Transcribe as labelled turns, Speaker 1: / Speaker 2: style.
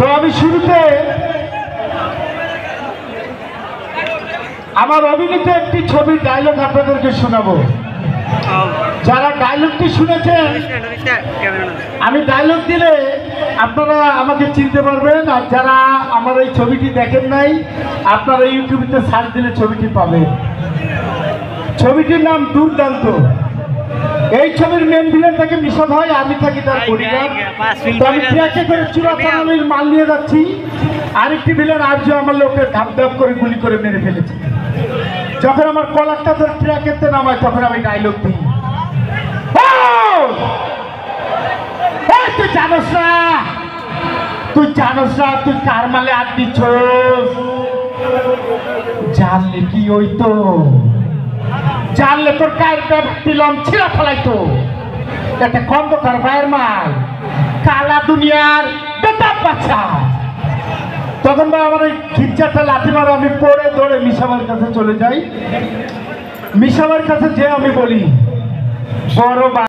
Speaker 1: তো আমি শুরুতে আমার অভিনীত একটি ছবির ডায়লগ আপনাদেরকে শোনাবো। যারা ডায়লগটি শুনেছেন, আমি ডায়লগ দিলে আপনারা আমাকে চিনতে পারবেন, আর যারা আমার এই ছবিটি দেখেন নাই আপনারা ইউটিউবে সার্চ দিলে ছবিটি পাবেন। ছবিটির নাম দুর্দান্ত। এই ছবির মেন ভিলেন থাকে মিশন হয়, আমি থাকি তার বডিগার্ড। তো আমি ট্রাকে করে চূড়াচালানির মাল নিয়ে যাচ্ছি, আরেকটি ভিলেন আর্য আমার লোকের ধাপ ধাপ করে গুলি করে মেরে ফেলেছে। যখন আমার কলারটা ধরে ট্রাকেতে নামায় তখন আমি ডায়লগ দিই, তুই জানোস না, তুই জানোস না তুই কার মালে হাত দিচ্ছ, জানলে কি হইতো, জানলে তোর কায়ের দিলাম ছিঁড়া ফেলাইতো। একটা খন্দকার ভাইয়ের মাল, কালা দুনিয়ার বেতাব বাচ্চা। তখন ভাই আমার ওই খিরচারটা লাথি মারো, আমি পড়ে দৌড়ে মিশাবার কাছে চলে যাই। মিশাবার কাছে যে আমি বলি, বড়